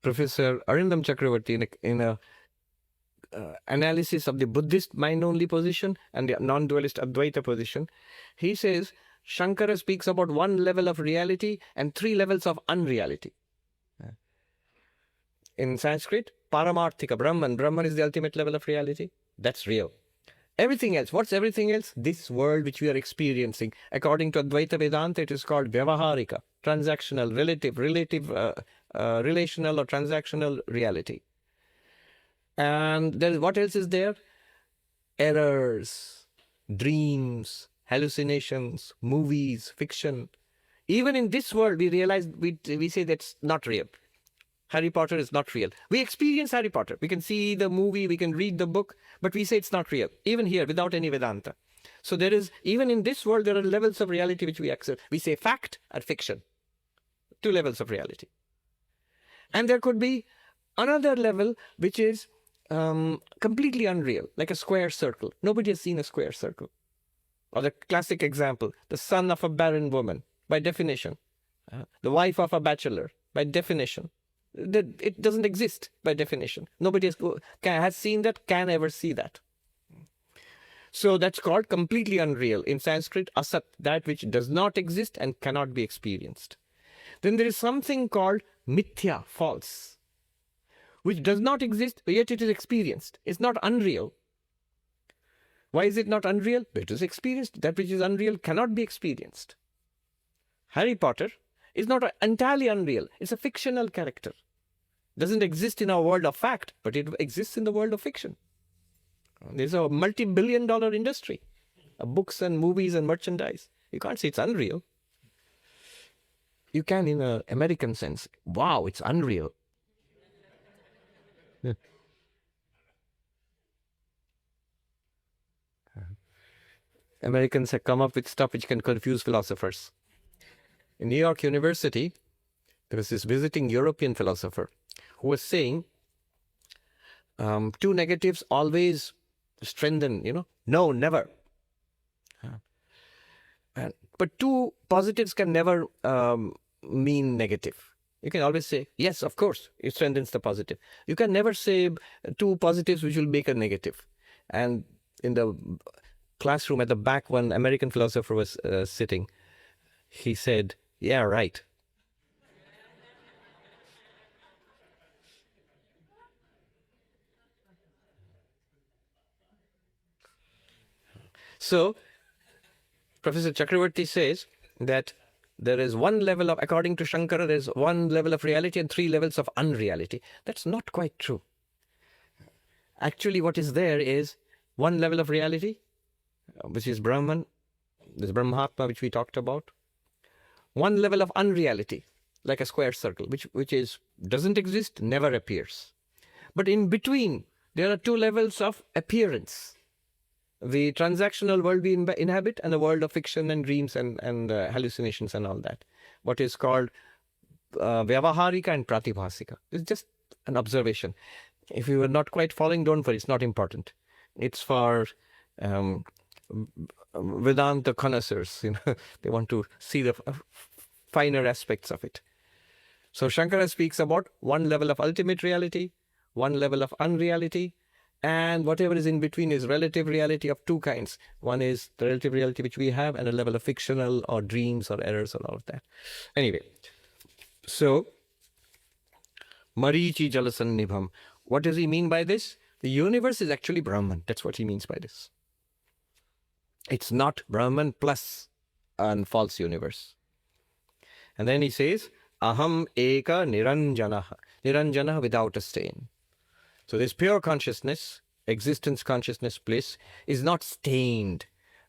Professor Arindam Chakravarti in a analysis of the Buddhist mind-only position and the non-dualist Advaita position, he says Shankara speaks about one level of reality and three levels of unreality. In Sanskrit, Paramarthika, Brahman. Brahman is the ultimate level of reality. That's real. Everything else, what's everything else? This world which we are experiencing. According to Advaita Vedanta, it is called Vyavaharika, transactional, relational or transactional reality. And what else is there? Errors, dreams, hallucinations, movies, fiction. Even in this world, we realize, we say that's not real. Harry Potter is not real. We experience Harry Potter. We can see the movie, we can read the book, but we say it's not real. Even here, without any Vedanta. So there is, even in this world, there are levels of reality which we accept. We say fact and fiction. Two levels of reality. And there could be another level which is completely unreal, like a square circle. Nobody has seen a square circle. Or the classic example, the son of a barren woman, by definition. The wife of a bachelor, by definition. It doesn't exist by definition. Nobody has seen that, can ever see that. So that's called completely unreal. In Sanskrit, asat, that which does not exist and cannot be experienced. Then there is something called mithya, false, which does not exist, yet it is experienced. It's not unreal. Why is it not unreal? It is experienced. That which is unreal cannot be experienced. Harry Potter is not entirely unreal. It's a fictional character. Doesn't exist in our world of fact, but it exists in the world of fiction. There's a multi-billion-dollar industry of books and movies and merchandise. You can't say it's unreal. You can in an American sense. Wow, it's unreal. Yeah. Americans have come up with stuff which can confuse philosophers. In New York University, there was this visiting European philosopher who was saying two negatives always strengthen, no, never. But two positives can never mean negative. You can always say, yes, of course, it strengthens the positive. You can never say two positives which will make a negative. And in the classroom at the back, one American philosopher was sitting. He said, yeah, right. So, Professor Chakravarti says that there is one level of, according to Shankara, there is one level of reality and three levels of unreality. That's not quite true. Actually, what is there is one level of reality, which is Brahman, this Brahmatma which we talked about. One level of unreality, like a square circle, which doesn't exist, never appears. But in between, there are two levels of appearance. The transactional world we inhabit and the world of fiction and dreams and hallucinations and all that. What is called Vyavaharika and Pratibhasika. It's just an observation. If you are not quite following, don't worry, it's not important. It's for Vedanta connoisseurs. They want to see the finer aspects of it. So Shankara speaks about one level of ultimate reality, one level of unreality, and whatever is in between is relative reality of two kinds. One is the relative reality which we have, and a level of fictional or dreams or errors and all of that. Anyway, so Marichi Jalasannibham. What does he mean by this? The universe is actually Brahman. That's what he means by this. It's not Brahman plus a false universe. And then he says, Aham eka niranjanaha. Niranjana without a stain. So this pure consciousness, existence consciousness bliss, is not stained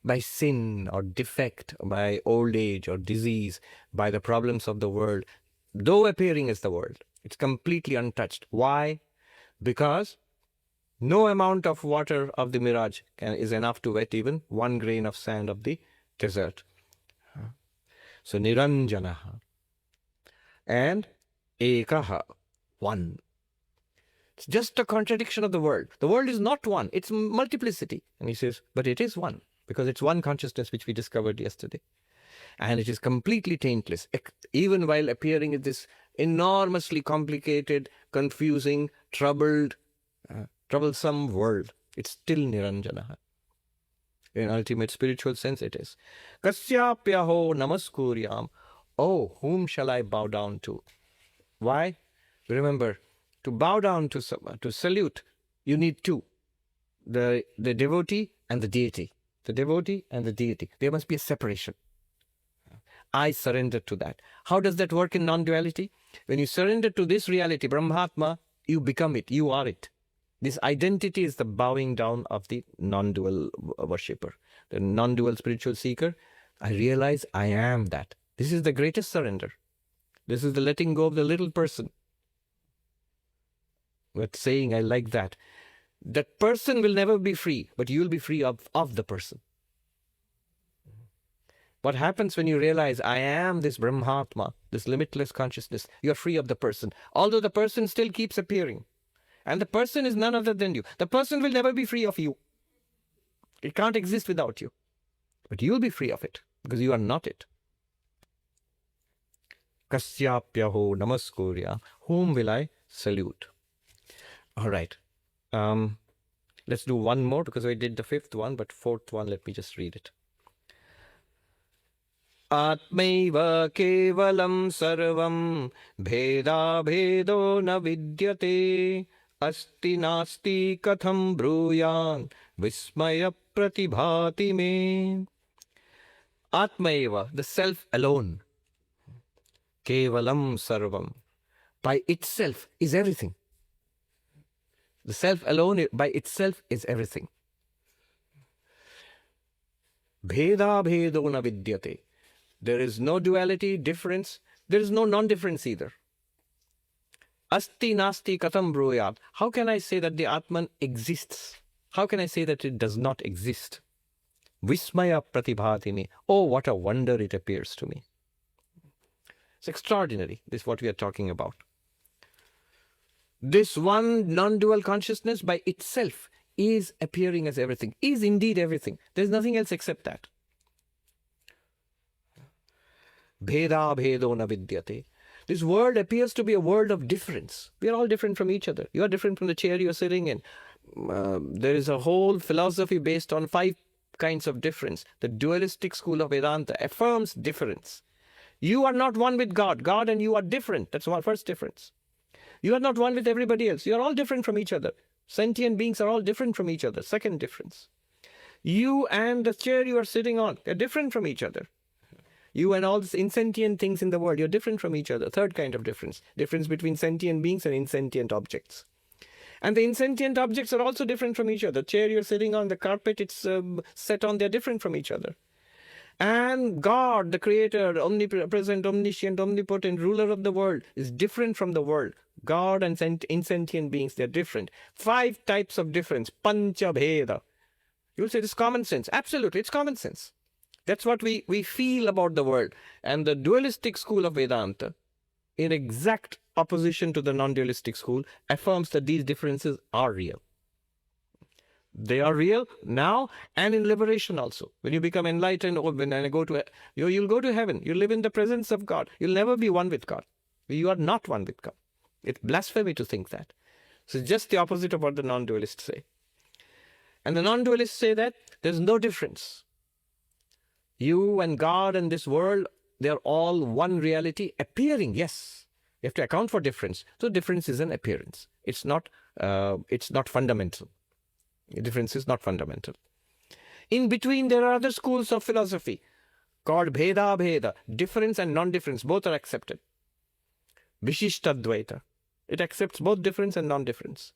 by sin or defect, by old age or disease, by the problems of the world, though appearing as the world. It's completely untouched. Why? Because no amount of water of the mirage is enough to wet even one grain of sand of the desert. So niranjanaha. And ekaha, one. It's just a contradiction of the world. The world is not one, it's multiplicity. And he says, but it is one, because it's one consciousness which we discovered yesterday. And it is completely taintless, even while appearing in this enormously complicated confusing, troublesome world. It's still Niranjana. In ultimate spiritual sense, it is. Kasyapyaho namaskuryam. Oh, whom shall I bow down to? Why? Remember, to bow down, to salute, you need two. The devotee and the deity. The devotee and the deity. There must be a separation. I surrender to that. How does that work in non-duality? When you surrender to this reality, Brahmatma, you become it. You are it. This identity is the bowing down of the non-dual worshipper, the non-dual spiritual seeker. I realize I am that. This is the greatest surrender. This is the letting go of the little person. But saying, I like that. That person will never be free, but you will be free of the person. What happens when you realize I am this Brahmatma, this limitless consciousness? You are free of the person, although the person still keeps appearing. And the person is none other than you. The person will never be free of you. It can't exist without you. But you will be free of it, because you are not it. Kasyapyaho namaskurya. Whom will I salute? All right. Let's do one more, because I did the fifth one, but fourth one, let me just read it. Atmaiva kevalam sarvam bheda bhedo na vidyate asti nasti katham bruyan vismaya pratibhati me. Atmaiva, the self alone. Kevalam sarvam, by itself is everything. The self alone by itself is everything. Bheda bhedo na vidyate. There is no duality, difference. There is no non-difference either. Asti nasti katham bruyat. How can I say that the Atman exists? How can I say that it does not exist? Vismaya pratibhati me. Oh, what a wonder it appears to me. It's extraordinary. This is what we are talking about. This one non-dual consciousness by itself is appearing as everything, is indeed everything. There's nothing else except that. Bheda bhedo na vidyate. This world appears to be a world of difference. We are all different from each other. You are different from the chair you are sitting in. There is a whole philosophy based on 5 kinds of difference. The dualistic school of Vedanta affirms difference. You are not one with God. God and you are different. That's our first difference. You are not one with everybody else. You are all different from each other. Sentient beings are all different from each other. Second difference. You and the chair you are sitting on, they're different from each other. You and all these insentient things in the world, you're different from each other. Third kind of difference. Difference between sentient beings and insentient objects. And the insentient objects are also different from each other. The chair you're sitting on, the carpet it's set on, they're different from each other. And God, the creator, omnipresent, omniscient, omnipotent, ruler of the world, is different from the world. God and insentient beings, they're different. 5 types of difference. Pancha bheda. You'll say this is common sense. Absolutely, it's common sense. That's what we feel about the world. And the dualistic school of Vedanta, in exact opposition to the non-dualistic school, affirms that these differences are real. They are real now and in liberation also. When you become enlightened, or when I go to, you'll go to heaven. You live in the presence of God. You'll never be one with God. You are not one with God. It's blasphemy to think that. So it's just the opposite of what the non-dualists say. And the non-dualists say that there's no difference. You and God and this world, they're all one reality appearing. Yes, you have to account for difference. So difference is an appearance. It's not fundamental. The difference is not fundamental. In between, there are other schools of philosophy called Bheda Bheda. Difference and non-difference, both are accepted. Vishishta Dvaita. It accepts both difference and non-difference.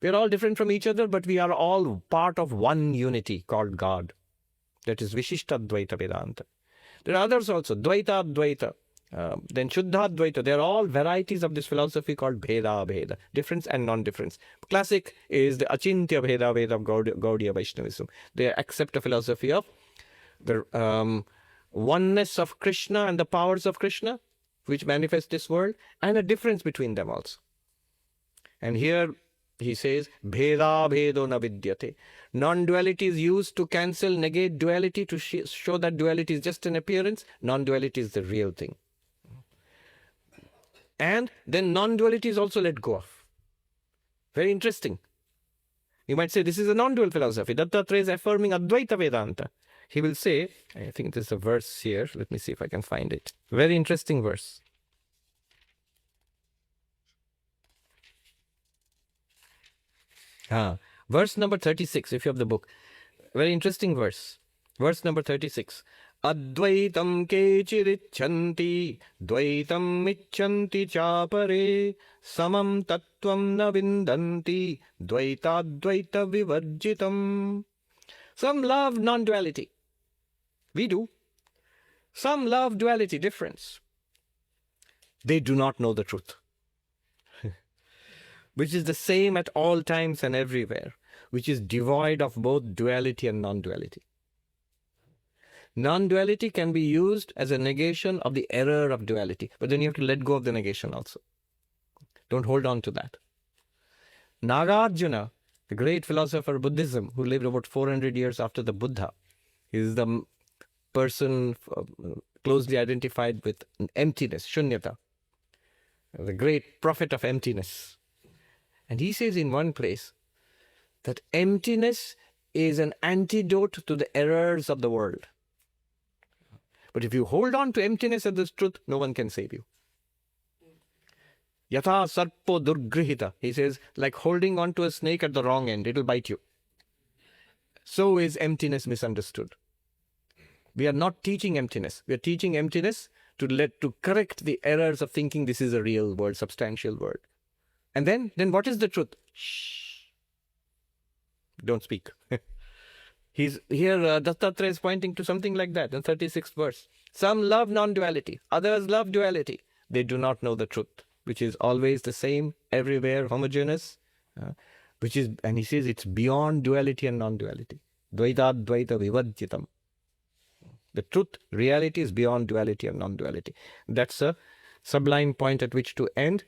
We are all different from each other, but we are all part of one unity called God. That is Vishishta Dvaita Vedanta. There are others also, Dvaita Advaita, then Shuddha Dvaita. They are all varieties of this philosophy called Bheda Bheda, difference and non-difference. Classic is the Achintya Bheda Veda of Gaudiya Vaishnavism. They accept a philosophy of the oneness of Krishna and the powers of Krishna, which manifest this world, and a difference between them also. And here he says, Bheda Bhedo na vidyate. Non-duality is used to cancel, negate duality, to show that duality is just an appearance. Non-duality is the real thing. And then non-duality is also let go of. Very interesting. You might say this is a non-dual philosophy. Dattatreya is affirming Advaita Vedanta. He will say, I think there's a verse here. Let me see if I can find it. Very interesting verse. Verse number 36, if you have the book. Very interesting verse. Verse number 36. Advaitam kechirichanti, dvaitam michanti chapare, samam tattvam na vindanti, dvaita vivarjitam. Some love non-duality. We do. Some love duality, difference. They do not know the truth, which is the same at all times and everywhere, which is devoid of both duality and non-duality. Non-duality can be used as a negation of the error of duality, but then you have to let go of the negation also. Don't hold on to that. Nagarjuna, the great philosopher of Buddhism, who lived about 400 years after the Buddha, is the person closely identified with emptiness, shunyata, the great prophet of emptiness. And he says in one place that emptiness is an antidote to the errors of the world. But if you hold on to emptiness as this truth, no one can save you. Yatha sarpo durgrihita. He says, like holding on to a snake at the wrong end, it will bite you. So is emptiness misunderstood. We are not teaching emptiness. We are teaching emptiness to correct the errors of thinking this is a real world, substantial world. And then what is the truth? Shh. Don't speak. He's here, Dattatreya is pointing to something like that in 36th verse. Some love non-duality, others love duality. They do not know the truth, which is always the same, everywhere, homogeneous, and he says it's beyond duality and non-duality. Dvaita vivadjitam. The truth, reality is beyond duality and non-duality. That's a sublime point at which to end.